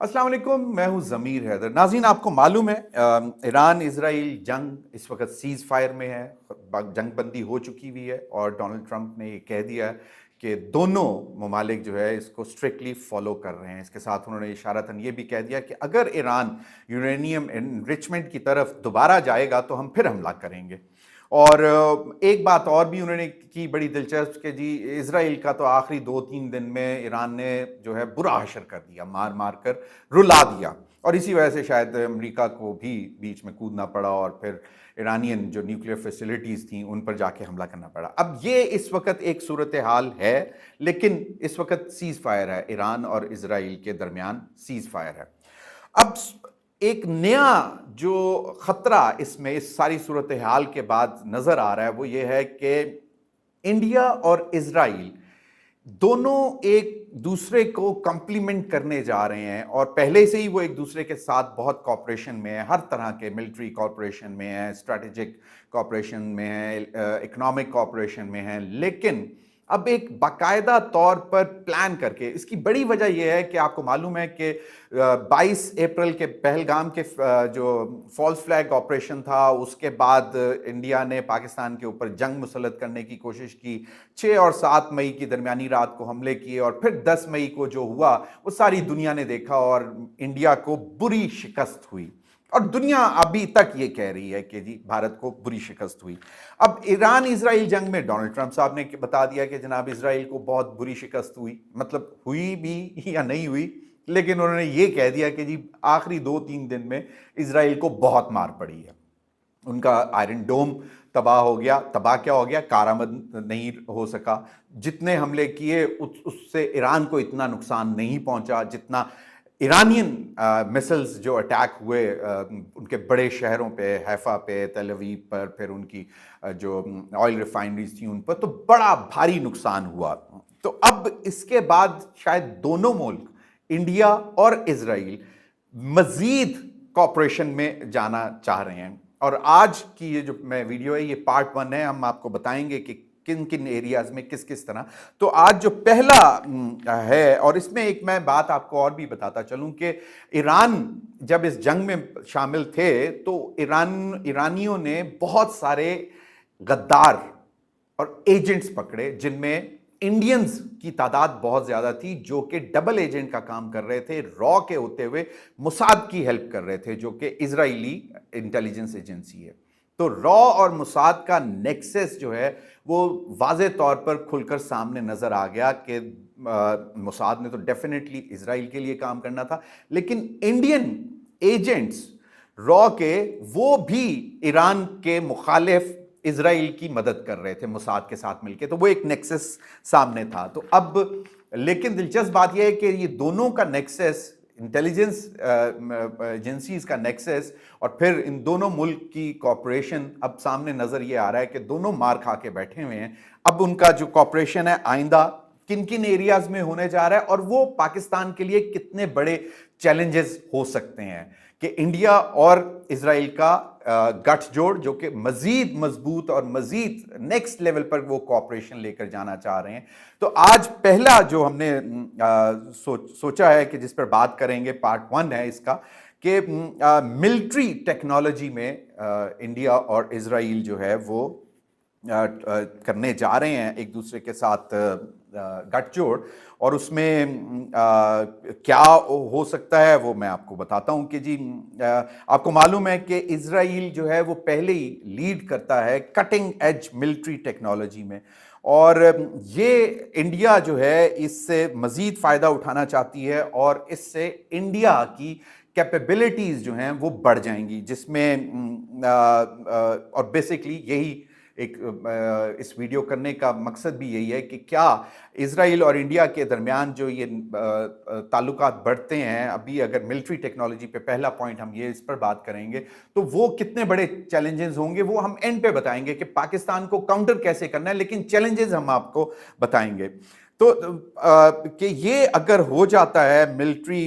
अस्सलाम वालेकुम, मैं हूं ज़मीर हैदर। नाज़रीन, आपको मालूम है ईरान इसराइल जंग इस वक्त सीज़ फायर में है। जंग बंदी हो चुकी हुई है और डोनाल्ड ट्रंप ने ये कह दिया है कि दोनों ममालिक जो है इसको स्ट्रिक्टली फॉलो कर रहे हैं। इसके साथ उन्होंने इशारतन ये भी कह दिया कि अगर ईरान यूरेनियम एनरिचमेंट की तरफ दोबारा जाएगा तो हम फिर हमला करेंगे। और एक बात और भी उन्होंने की बड़ी दिलचस्प कि जी इसराइल का तो आखिरी 2-3 दिन में ईरान ने जो है बुरा हशर कर दिया, मार मार कर रुला दिया। और इसी वजह से शायद अमेरिका को भी बीच में कूदना पड़ा और फिर ईरानियन जो न्यूक्लियर फैसिलिटीज़ थी उन पर जाके हमला करना पड़ा। अब ये इस वक्त एक सूरत हाल है, लेकिन इस वक्त सीज़ फायर है, ईरान और इसराइल के दरमियान सीज़ फायर है। अब एक नया जो खतरा इसमें इस सारी सूरत हाल के बाद नजर आ रहा है वो ये है कि इंडिया और इजराइल दोनों एक दूसरे को कंप्लीमेंट करने जा रहे हैं और पहले से ही वो एक दूसरे के साथ बहुत कॉपरेशन में है। हर तरह के मिलिट्री कॉपरेशन में है, स्ट्रेटेजिक कॉपरेशन में है, इकोनॉमिक कॉपरेशन में है, लेकिन अब एक बाकायदा तौर पर प्लान करके। इसकी बड़ी वजह यह है कि आपको मालूम है कि 22 अप्रैल के पहलगाम के जो फॉल्स फ्लैग ऑपरेशन था उसके बाद इंडिया ने पाकिस्तान के ऊपर जंग मुसल्लत करने की कोशिश की। 6 और 7 मई की दरमियानी रात को हमले किए और फिर 10 मई को जो हुआ वो सारी दुनिया ने देखा और इंडिया को बुरी शिकस्त हुई। और दुनिया अभी तक ये कह रही है कि जी भारत को बुरी शिकस्त हुई। अब ईरान इजराइल जंग में डोनाल्ड ट्रंप साहब ने बता दिया कि जनाब इजराइल को बहुत बुरी शिकस्त हुई, मतलब हुई भी या नहीं हुई, लेकिन उन्होंने ये कह दिया कि जी आखिरी 2-3 दिन में इजराइल को बहुत मार पड़ी है। उनका आयरन डोम तबाह हो गया। तबाह क्या हो गया? कारामद नहीं हो सका। जितने हमले किए उससे ईरान को इतना नुकसान नहीं पहुंचा जितना ईरानियन मिसाइल्स जो अटैक हुए उनके बड़े शहरों पे, हैफा पे, तेल अवीव पर, फिर उनकी जो ऑयल रिफाइनरीज थी उन पर तो बड़ा भारी नुकसान हुआ। तो अब इसके बाद शायद दोनों मुल्क, इंडिया और इजराइल, मजीद कॉपरेशन में जाना चाह रहे हैं। और आज की ये जो मैं वीडियो है ये पार्ट 1 है। हम आपको बताएंगे कि किन किन एरियाज में किस किस तरह। तो आज जो पहला है, और इसमें एक मैं बात आपको और भी बताता चलूं कि ईरान जब इस जंग में शामिल थे तो ईरानियों ने बहुत सारे गद्दार और एजेंट्स पकड़े जिनमें इंडियंस की तादाद बहुत ज्यादा थी जो कि डबल एजेंट का काम कर रहे थे, रॉ के होते हुए मुसाद की हेल्प कर रहे थे जो कि इजरायली इंटेलिजेंस एजेंसी है। तो रॉ और मुसाद का नेक्सस जो है वो वाज़े तौर पर खुलकर सामने नजर आ गया कि मुसाद ने तो डेफिनेटली इजराइल के लिए काम करना था, लेकिन इंडियन एजेंट्स रॉ के वो भी ईरान के मुखालिफ इजराइल की मदद कर रहे थे मुसाद के साथ मिलकर। तो वो एक नेक्सस सामने था। तो अब लेकिन दिलचस्प बात यह है कि ये दोनों का नेक्सस, इंटेलिजेंस एजेंसीज का नेक्सस और फिर इन दोनों मुल्क की कॉपरेशन, अब सामने नजर ये आ रहा है कि दोनों मार खा के बैठे हुए हैं। अब उनका जो कॉपरेशन है आइंदा किन किन एरियाज में होने जा रहा है और वो पाकिस्तान के लिए कितने बड़े चैलेंजेस हो सकते हैं कि इंडिया और इजराइल का गठजोड़ जो कि मजीद मजबूत और मजीद नेक्स्ट लेवल पर वो कॉपरेशन लेकर जाना चाह रहे हैं। तो आज पहला जो हमने सोचा है कि जिस पर बात करेंगे, पार्ट 1 है इसका, कि मिलिट्री टेक्नोलॉजी में इंडिया और इजराइल जो है वो करने जा रहे हैं एक दूसरे के साथ गठजोड़। और उसमें क्या हो सकता है वो मैं आपको बताता हूं कि जी आपको मालूम है कि इजराइल जो है वो पहले ही लीड करता है कटिंग एज मिलिट्री टेक्नोलॉजी में, और ये इंडिया जो है इससे मजीद फायदा उठाना चाहती है और इससे इंडिया की कैपेबिलिटीज जो हैं वो बढ़ जाएंगी, जिसमें और बेसिकली यही एक इस वीडियो करने का मकसद भी यही है कि क्या इजराइल और इंडिया के दरमियान जो ये ताल्लुकात बढ़ते हैं, अभी अगर मिलिट्री टेक्नोलॉजी पे पहला पॉइंट हम ये इस पर बात करेंगे तो वो कितने बड़े चैलेंजेस होंगे वो हम एंड पे बताएंगे कि पाकिस्तान को काउंटर कैसे करना है, लेकिन चैलेंजेस हम आपको बताएंगे। तो कि ये अगर हो जाता है मिलिट्री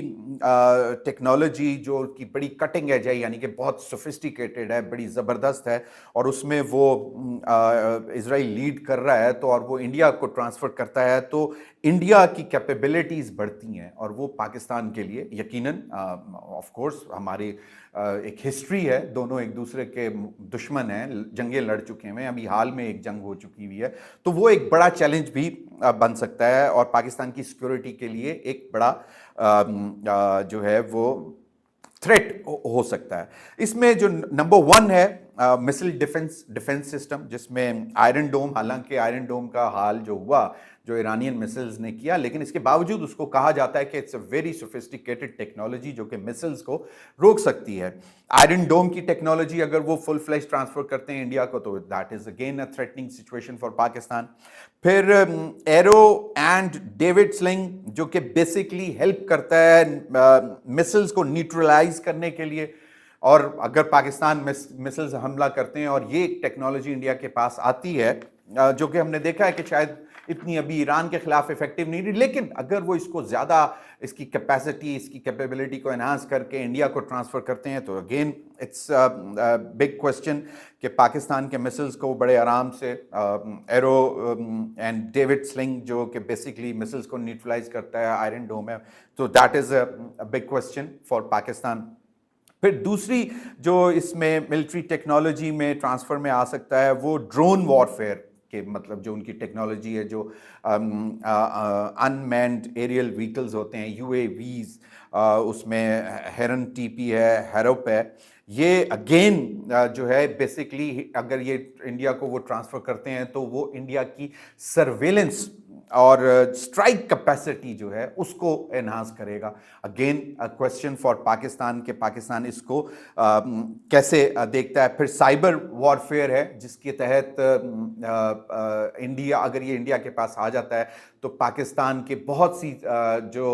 टेक्नोलॉजी जो कि बड़ी कटिंग एज है, यानी कि बहुत सोफिस्टिकेटेड है, बड़ी ज़बरदस्त है, और उसमें वो इजराइल लीड कर रहा है तो और वो इंडिया को ट्रांसफ़र करता है, तो इंडिया की कैपेबिलिटीज़ बढ़ती हैं और वो पाकिस्तान के लिए यकीनन, ऑफ कोर्स हमारी एक हिस्ट्री है, दोनों एक दूसरे के दुश्मन हैं, जंगें लड़ चुके हैं, अभी हाल में एक जंग हो चुकी हुई है, तो वो एक बड़ा चैलेंज भी बन सकता है और पाकिस्तान की सिक्योरिटी के लिए एक बड़ा जो है वो थ्रेट हो सकता है। इसमें जो नंबर वन है मिसाइल डिफेंस सिस्टम, जिसमें आयरन डोम, हालांकि आयरन डोम का हाल जो हुआ, जो ईरानियन मिसाइल्स ने किया, लेकिन इसके बावजूद उसको कहा जाता है कि it's a very sophisticated technology जो कि मिसाइल्स को रोक सकती है। आयरन डोम की टेक्नोलॉजी अगर वो फुल फ्लैश ट्रांसफर करते हैं इंडिया को, तो that is again a threatening situation for Pakistan. फिर एरो एंड डेविड स्लिंग जो कि बेसिकली हेल्प करता है मिसाइल्स को न्यूट्रलाइज करने के लिए, और अगर पाकिस्तान मिसाइल्स हमला करते हैं और ये टेक्नोलॉजी इंडिया के पास आती है, जो कि हमने देखा है कि शायद इतनी अभी ईरान के खिलाफ इफेक्टिव नहीं रही, लेकिन अगर वो इसको ज़्यादा, इसकी कैपेसिटी, इसकी कैपेबिलिटी को एनहांस करके इंडिया को ट्रांसफ़र करते हैं, तो अगेन इट्स बिग क्वेश्चन कि पाकिस्तान के मिसाइल्स को बड़े आराम से एरो एंड डेविड स्लिंग जो कि बेसिकली मिसाइल्स को न्यूट्रलाइज करता है, आयरन डोम है, तो that is a big question for Pakistan. फिर दूसरी जो इसमें मिलिट्री टेक्नोलॉजी में ट्रांसफ़र में आ सकता है, वो ड्रोन वॉरफेयर के, मतलब जो उनकी टेक्नोलॉजी है, जो अनमैन्ड एरियल व्हीकल्स होते हैं, यूएवीज, उसमें हेरन टीपी है, हेरोप है, ये अगेन जो है बेसिकली अगर ये इंडिया को वो ट्रांसफ़र करते हैं तो वो इंडिया की सर्वेलेंस और स्ट्राइक कैपेसिटी जो है उसको एनहांस करेगा। अगेन क्वेश्चन फॉर पाकिस्तान के पाकिस्तान इसको कैसे देखता है। फिर साइबर वॉरफेयर है, जिसके तहत इंडिया, अगर ये इंडिया के पास आ जाता है तो पाकिस्तान के बहुत सी जो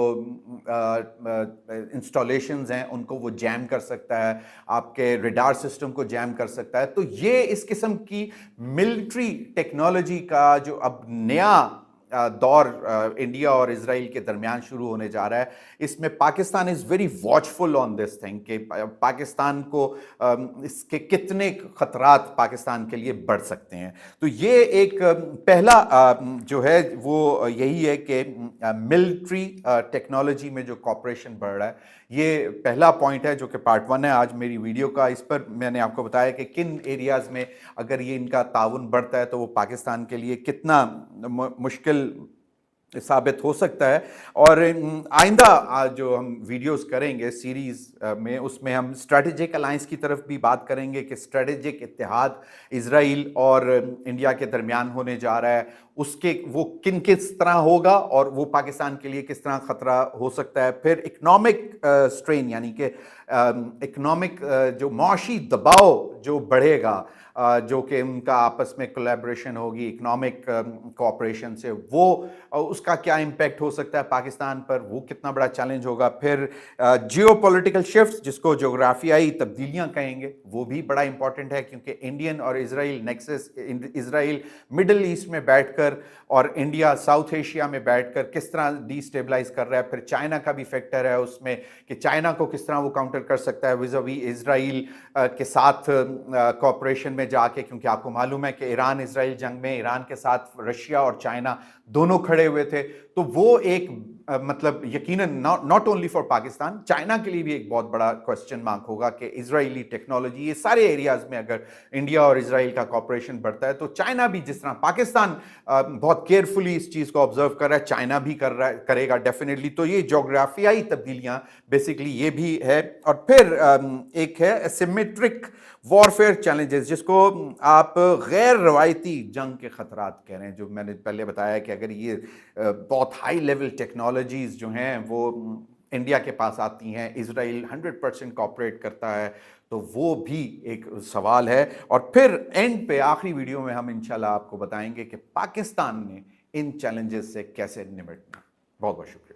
इंस्टॉलेशंस हैं उनको वो जैम कर सकता है, आपके रडार सिस्टम को जैम कर सकता है। तो ये इस किस्म की मिलिट्री टेक्नोलॉजी का जो अब नया दौर इंडिया और इजराइल के दरमियान शुरू होने जा रहा है, इसमें Pakistan is very watchful on this thing कि पाकिस्तान को इसके कितने खतरात पाकिस्तान के लिए बढ़ सकते हैं। तो ये एक पहला जो है वो यही है कि मिलिट्री टेक्नोलॉजी में जो कॉपरेशन बढ़ रहा है, ये पहला पॉइंट है जो कि पार्ट 1 है आज मेरी वीडियो का। इस पर मैंने आपको बताया कि किन एरियाज़ में अगर ये इनका ताउन बढ़ता है तो वो पाकिस्तान के लिए कितना मुश्किल साबित हो सकता है। और आइंदा जो हम वीडियोस करेंगे सीरीज़ में, उसमें हम स्ट्रेटेजिक अलायंस की तरफ भी बात करेंगे कि स्ट्रेटेजिक इत्तेहाद इजराइल और इंडिया के दरमियान होने जा रहा है, उसके वो किस तरह होगा और वो पाकिस्तान के लिए किस तरह ख़तरा हो सकता है। फिर इकनॉमिक स्ट्रेन, यानी कि इकनॉमिक जो माशी दबाव जो बढ़ेगा, जो कि उनका आपस में कोलैबोरेशन होगी इकोनॉमिक कोऑपरेशन से, वो उसका क्या इम्पैक्ट हो सकता है पाकिस्तान पर, वो कितना बड़ा चैलेंज होगा। फिर जियोपॉलिटिकल शिफ्ट्स, जिसको जोग्राफियाई तब्दीलियां कहेंगे, वो भी बड़ा इंपॉर्टेंट है, क्योंकि इंडियन और Israel nexus, Israel middle east में बैठकर और इंडिया साउथ एशिया में बैठकर किस तरह डिस्टेबलाइज कर रहा है। फिर चाइना का भी फैक्टर है उसमें कि चाइना को किस तरह वो काउंटर कर सकता है विज़-अ-वी इजराइल के साथ कोऑपरेशन में जाके, क्योंकि आपको मालूम है कि ईरान इजराइल जंग में ईरान के साथ रशिया और चाइना दोनों खड़े हुए थे। तो वो एक मतलब यकीनन not only for Pakistan, China के लिए भी एक बहुत बड़ा क्वेश्चन मार्क होगा कि इजरायली टेक्नोलॉजी, ये सारे एरियाज में अगर इंडिया और इजराइल का कॉपरेशन बढ़ता है तो चाइना भी, जिस तरह पाकिस्तान बहुत केयरफुली इस चीज़ को ऑब्जर्व कर रहा है, चाइना भी करेगा डेफिनेटली। तो ये जोग्राफियाई तब्दीलियां बेसिकली ये भी है। और फिर एक है एसिमेट्रिक वॉरफेयर चैलेंजेस, जिसको आप गैर रवायती जंग के खतरात कह रहे हैं, जो मैंने पहले बताया कि अगर ये बहुत हाई लेवल टेक्नोलॉजीज जो हैं वो इंडिया के पास आती हैं, इजराइल 100% कॉपरेट करता है, तो वो भी एक सवाल है। और फिर एंड पे आखिरी वीडियो में हम इंशाल्लाह आपको बताएंगे कि पाकिस्तान ने इन चैलेंजेस से कैसे निपटना। बहुत बहुत शुक्रिया।